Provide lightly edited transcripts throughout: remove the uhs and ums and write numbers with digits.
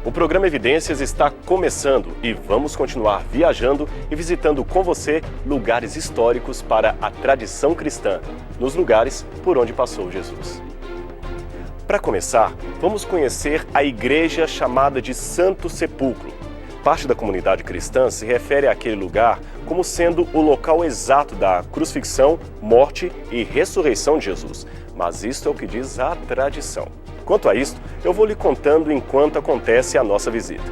O programa Evidências está começando e vamos continuar viajando e visitando com você lugares históricos para a tradição cristã, nos lugares por onde passou Jesus. Para começar, vamos conhecer a igreja chamada de Santo Sepulcro. Parte da comunidade cristã se refere àquele lugar como sendo o local exato da crucifixão, morte e ressurreição de Jesus. Mas isto é o que diz a tradição. Quanto a isto, eu vou lhe contando enquanto acontece a nossa visita.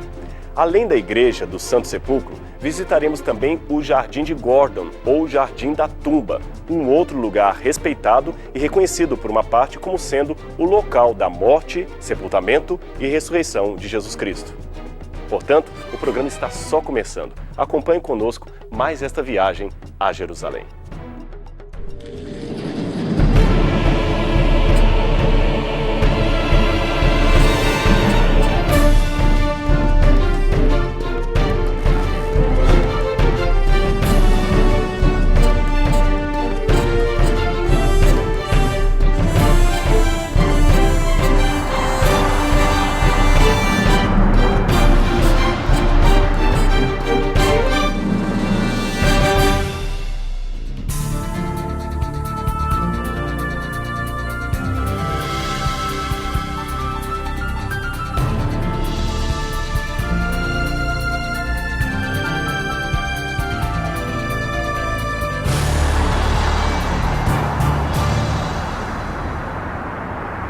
Além da igreja do Santo Sepulcro, visitaremos também o Jardim de Gordon, ou Jardim da Tumba, um outro lugar respeitado e reconhecido por uma parte como sendo o local da morte, sepultamento e ressurreição de Jesus Cristo. Portanto, o programa está só começando. Acompanhe conosco mais esta viagem a Jerusalém.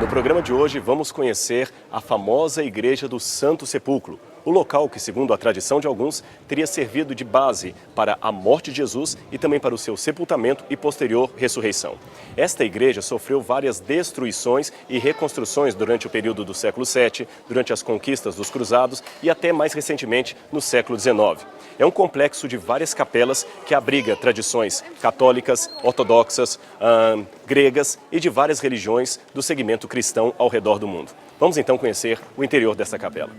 No programa de hoje, vamos conhecer a famosa Igreja do Santo Sepulcro, o local que, segundo a tradição de alguns, teria servido de base para a morte de Jesus e também para o seu sepultamento e posterior ressurreição. Esta igreja sofreu várias destruições e reconstruções durante o período do século VII, durante as conquistas dos cruzados e até mais recentemente no século XIX. É um complexo de várias capelas que abriga tradições católicas, ortodoxas, gregas e de várias religiões do segmento cristão ao redor do mundo. Vamos então conhecer o interior dessa capela.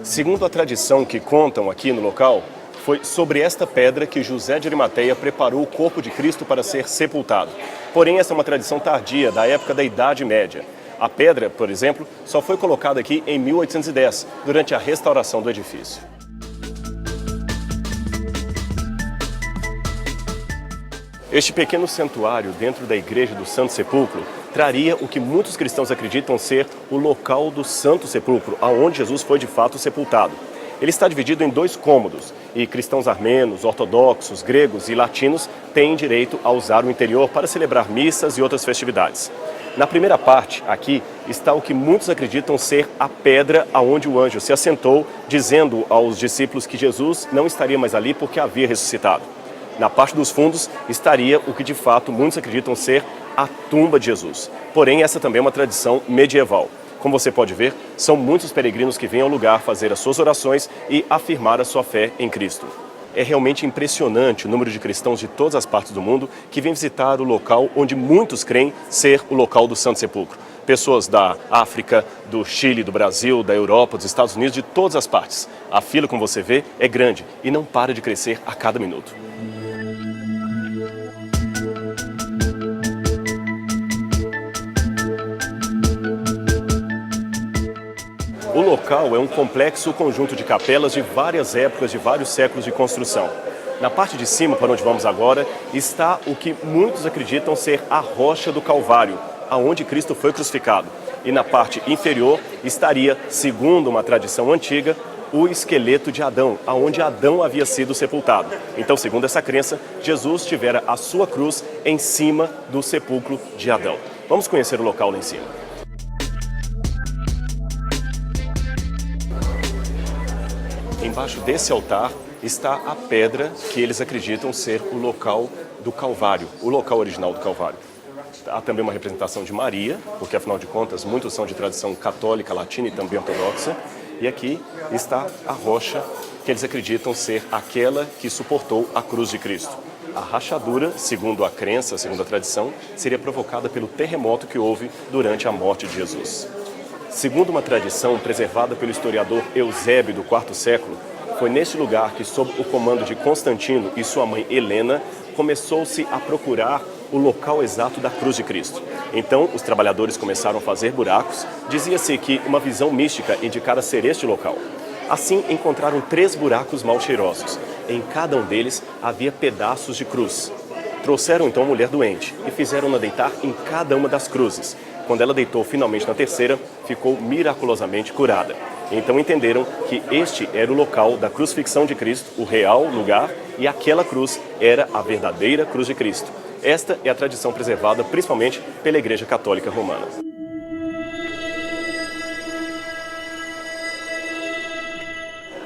Segundo a tradição que contam aqui no local, foi sobre esta pedra que José de Arimateia preparou o corpo de Cristo para ser sepultado. Porém, essa é uma tradição tardia, da época da Idade Média. A pedra, por exemplo, só foi colocada aqui em 1810, durante a restauração do edifício. Este pequeno santuário dentro da Igreja do Santo Sepulcro traria o que muitos cristãos acreditam ser o local do Santo Sepulcro, aonde Jesus foi de fato sepultado. Ele está dividido em 2 cômodos e cristãos armenos, ortodoxos, gregos e latinos têm direito a usar o interior para celebrar missas e outras festividades. Na primeira parte, aqui, está o que muitos acreditam ser a pedra aonde o anjo se assentou, dizendo aos discípulos que Jesus não estaria mais ali porque havia ressuscitado. Na parte dos fundos estaria o que de fato muitos acreditam ser a tumba de Jesus. Porém, essa também é uma tradição medieval. Como você pode ver, são muitos peregrinos que vêm ao lugar fazer as suas orações e afirmar a sua fé em Cristo. É realmente impressionante o número de cristãos de todas as partes do mundo que vêm visitar o local onde muitos creem ser o local do Santo Sepulcro. Pessoas da África, do Chile, do Brasil, da Europa, dos Estados Unidos, de todas as partes. A fila, como você vê, é grande e não para de crescer a cada minuto. O local é um complexo conjunto de capelas de várias épocas, de vários séculos de construção. Na parte de cima, para onde vamos agora, está o que muitos acreditam ser a rocha do Calvário, aonde Cristo foi crucificado. E na parte inferior estaria, segundo uma tradição antiga, o esqueleto de Adão, aonde Adão havia sido sepultado. Então, segundo essa crença, Jesus tivera a sua cruz em cima do sepulcro de Adão. Vamos conhecer o local lá em cima. Embaixo desse altar está a pedra que eles acreditam ser o local do Calvário, o local original do Calvário. Há também uma representação de Maria, porque afinal de contas muitos são de tradição católica, latina e também ortodoxa. E aqui está a rocha que eles acreditam ser aquela que suportou a cruz de Cristo. A rachadura, segundo a crença, segundo a tradição, seria provocada pelo terremoto que houve durante a morte de Jesus. Segundo uma tradição preservada pelo historiador Eusébio do IV século, Foi neste lugar que, sob o comando de Constantino e sua mãe Helena, começou-se a procurar o local exato da cruz de Cristo. Então, os trabalhadores começaram a fazer buracos. Dizia-se que uma visão mística indicara ser este local. Assim, encontraram 3 buracos mal cheirosos. Em cada um deles havia pedaços de cruz. Trouxeram então a mulher doente e fizeram-na deitar em cada uma das cruzes. Quando ela deitou finalmente na terceira, ficou miraculosamente curada. Então entenderam que este era o local da crucifixão de Cristo, o real lugar, e aquela cruz era a verdadeira cruz de Cristo. Esta é a tradição preservada principalmente pela Igreja Católica Romana.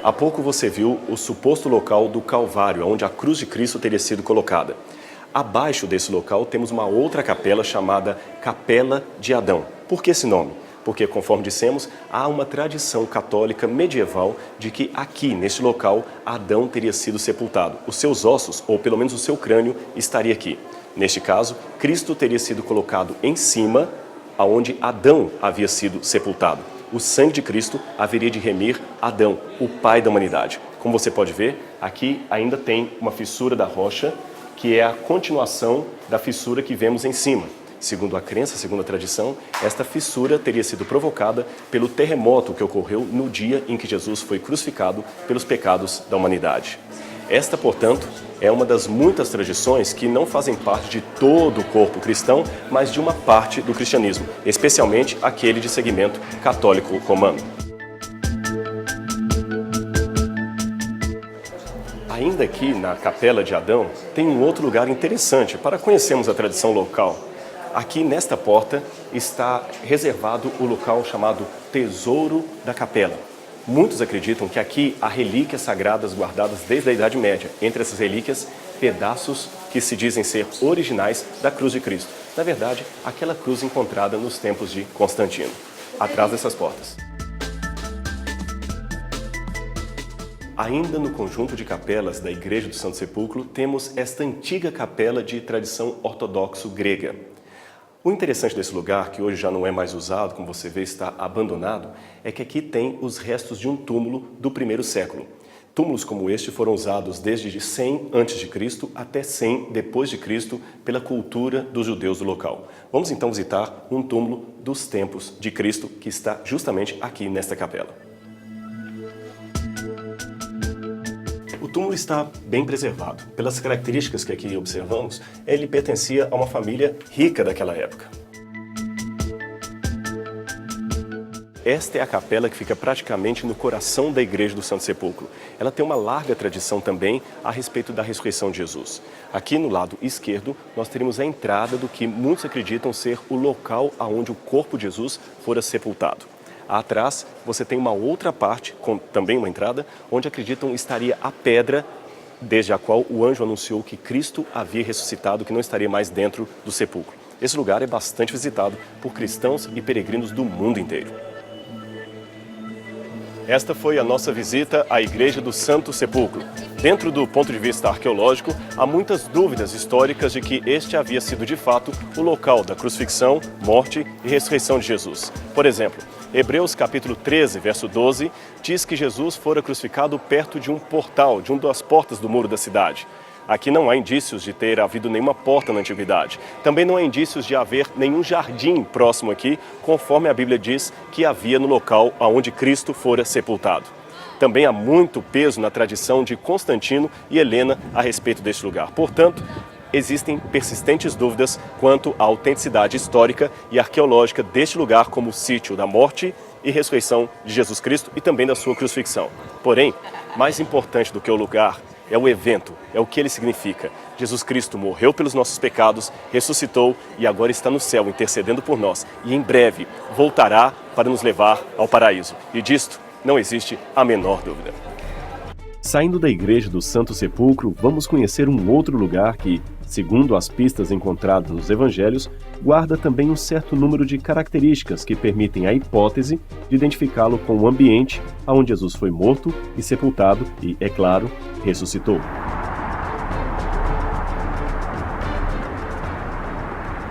Há pouco você viu o suposto local do Calvário, onde a cruz de Cristo teria sido colocada. Abaixo desse local temos uma outra capela chamada Capela de Adão. Por que esse nome? Porque, conforme dissemos, há uma tradição católica medieval de que aqui, neste local, Adão teria sido sepultado. Os seus ossos, ou pelo menos o seu crânio, estaria aqui. Neste caso, Cristo teria sido colocado em cima, aonde Adão havia sido sepultado. O sangue de Cristo haveria de remir Adão, o pai da humanidade. Como você pode ver, aqui ainda tem uma fissura da rocha, que é a continuação da fissura que vemos em cima. Segundo a crença, segundo a tradição, esta fissura teria sido provocada pelo terremoto que ocorreu no dia em que Jesus foi crucificado pelos pecados da humanidade. Esta, portanto, é uma das muitas tradições que não fazem parte de todo o corpo cristão, mas de uma parte do cristianismo, especialmente aquele de segmento católico romano. Ainda aqui na Capela de Adão, tem um outro lugar interessante para conhecermos a tradição local. Aqui nesta porta está reservado o local chamado Tesouro da Capela. Muitos acreditam que aqui há relíquias sagradas guardadas desde a Idade Média. Entre essas relíquias, pedaços que se dizem ser originais da cruz de Cristo. Na verdade, aquela cruz encontrada nos tempos de Constantino, atrás dessas portas. Ainda no conjunto de capelas da Igreja do Santo Sepulcro, temos esta antiga capela de tradição ortodoxo grega. O interessante desse lugar, que hoje já não é mais usado, como você vê, está abandonado, é que aqui tem os restos de um túmulo do primeiro século. Túmulos como este foram usados desde 100 a.C. até 100 depois de Cristo pela cultura dos judeus do local. Vamos então visitar um túmulo dos tempos de Cristo que está justamente aqui nesta capela. O túmulo está bem preservado. Pelas características que aqui observamos, ele pertencia a uma família rica daquela época. Esta é a capela que fica praticamente no coração da Igreja do Santo Sepulcro. Ela tem uma larga tradição também a respeito da ressurreição de Jesus. Aqui no lado esquerdo, nós teremos a entrada do que muitos acreditam ser o local onde o corpo de Jesus fora sepultado. Atrás, você tem uma outra parte, com também uma entrada, onde acreditam estaria a pedra desde a qual o anjo anunciou que Cristo havia ressuscitado, que não estaria mais dentro do sepulcro. Esse lugar é bastante visitado por cristãos e peregrinos do mundo inteiro. Esta foi a nossa visita à Igreja do Santo Sepulcro. Dentro do ponto de vista arqueológico, há muitas dúvidas históricas de que este havia sido de fato o local da crucifixão, morte e ressurreição de Jesus. Por exemplo, Hebreus capítulo 13, verso 12, diz que Jesus fora crucificado perto de um portal, de uma das portas do muro da cidade. Aqui não há indícios de ter havido nenhuma porta na antiguidade. Também não há indícios de haver nenhum jardim próximo aqui, conforme a Bíblia diz que havia no local onde Cristo fora sepultado. Também há muito peso na tradição de Constantino e Helena a respeito deste lugar. Portanto, existem persistentes dúvidas quanto à autenticidade histórica e arqueológica deste lugar como sítio da morte e ressurreição de Jesus Cristo e também da sua crucifixão. Porém, mais importante do que o lugar é o evento, é o que ele significa. Jesus Cristo morreu pelos nossos pecados, ressuscitou e agora está no céu intercedendo por nós. E em breve voltará para nos levar ao paraíso. E disto não existe a menor dúvida. Saindo da Igreja do Santo Sepulcro, vamos conhecer um outro lugar que, segundo as pistas encontradas nos Evangelhos, guarda também um certo número de características que permitem a hipótese de identificá-lo com o ambiente onde Jesus foi morto e sepultado e, é claro, ressuscitou.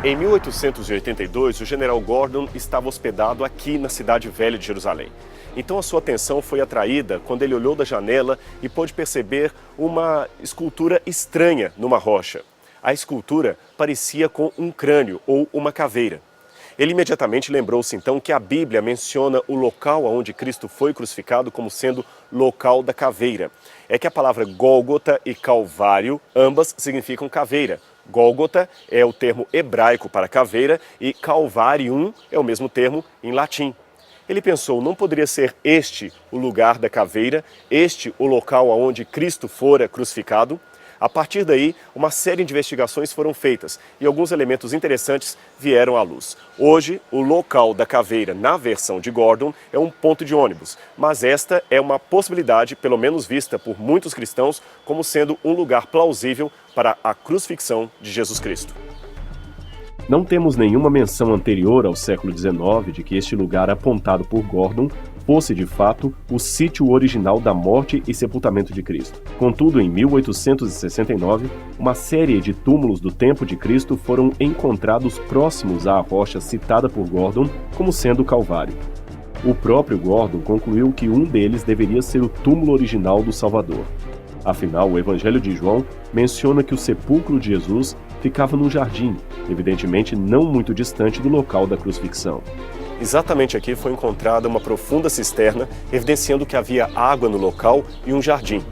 Em 1882, o general Gordon estava hospedado aqui na cidade velha de Jerusalém. Então a sua atenção foi atraída quando ele olhou da janela e pôde perceber uma escultura estranha numa rocha. A escultura parecia com um crânio ou uma caveira. Ele imediatamente lembrou-se então que a Bíblia menciona o local onde Cristo foi crucificado como sendo local da caveira. É que a palavra Gólgota e Calvário, ambas significam caveira. Gólgota é o termo hebraico para caveira e Calvarium é o mesmo termo em latim. Ele pensou, não poderia ser este o lugar da caveira, este o local onde Cristo fora crucificado? A partir daí, uma série de investigações foram feitas e alguns elementos interessantes vieram à luz. Hoje, o local da caveira na versão de Gordon é um ponto de ônibus, mas esta é uma possibilidade, pelo menos vista por muitos cristãos, como sendo um lugar plausível para a crucifixão de Jesus Cristo. Não temos nenhuma menção anterior ao século XIX de que este lugar apontado por Gordon fosse, de fato, o sítio original da morte e sepultamento de Cristo. Contudo, em 1869, uma série de túmulos do tempo de Cristo foram encontrados próximos à rocha citada por Gordon como sendo o Calvário. O próprio Gordon concluiu que um deles deveria ser o túmulo original do Salvador. Afinal, o Evangelho de João menciona que o sepulcro de Jesus ficava num jardim, evidentemente não muito distante do local da crucifixão. Exatamente aqui foi encontrada uma profunda cisterna, evidenciando que havia água no local e um jardim.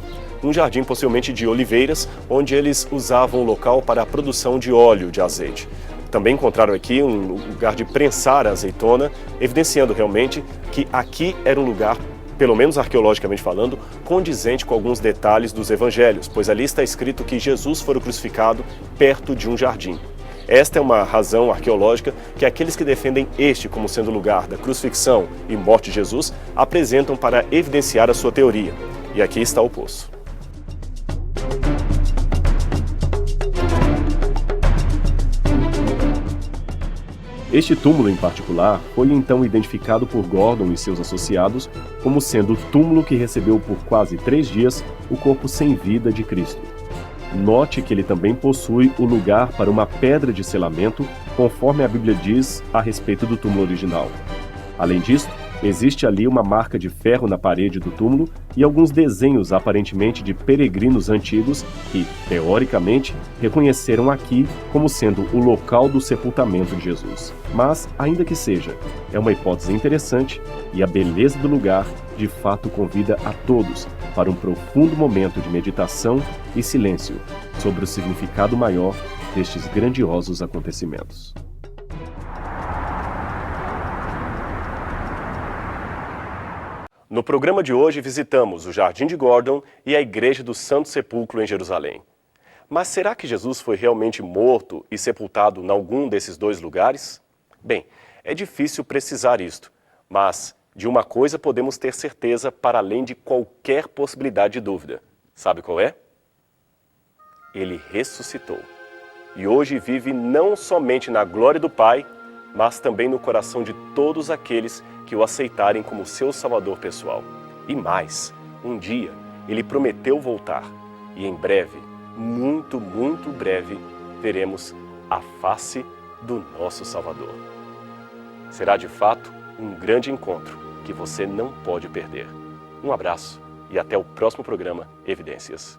Um jardim possivelmente de oliveiras, onde eles usavam o local para a produção de óleo de azeite. Também encontraram aqui um lugar de prensar a azeitona, evidenciando realmente que aqui era um lugar, pelo menos arqueologicamente falando, condizente com alguns detalhes dos evangelhos, pois ali está escrito que Jesus foi crucificado perto de um jardim. Esta é uma razão arqueológica que aqueles que defendem este como sendo o lugar da crucifixão e morte de Jesus apresentam para evidenciar a sua teoria. E aqui está o poço. Este túmulo em particular foi então identificado por Gordon e seus associados como sendo o túmulo que recebeu por quase 3 dias o corpo sem vida de Cristo. Note que ele também possui o lugar para uma pedra de selamento, conforme a Bíblia diz a respeito do túmulo original. Além disso, existe ali uma marca de ferro na parede do túmulo e alguns desenhos aparentemente de peregrinos antigos que, teoricamente, reconheceram aqui como sendo o local do sepultamento de Jesus. Mas, ainda que seja, é uma hipótese interessante e a beleza do lugar de fato convida a todos para um profundo momento de meditação e silêncio sobre o significado maior destes grandiosos acontecimentos. No programa de hoje visitamos o Jardim de Gordon e a Igreja do Santo Sepulcro em Jerusalém. Mas será que Jesus foi realmente morto e sepultado em algum desses 2 lugares? Bem, é difícil precisar isto, mas de uma coisa podemos ter certeza para além de qualquer possibilidade de dúvida. Sabe qual é? Ele ressuscitou. E hoje vive não somente na glória do Pai, mas também no coração de todos aqueles que o aceitarem como seu Salvador pessoal. E mais, um dia ele prometeu voltar. E em breve, muito, muito breve, veremos a face do nosso Salvador. Será de fato um grande encontro que você não pode perder. Um abraço e até o próximo programa Evidências.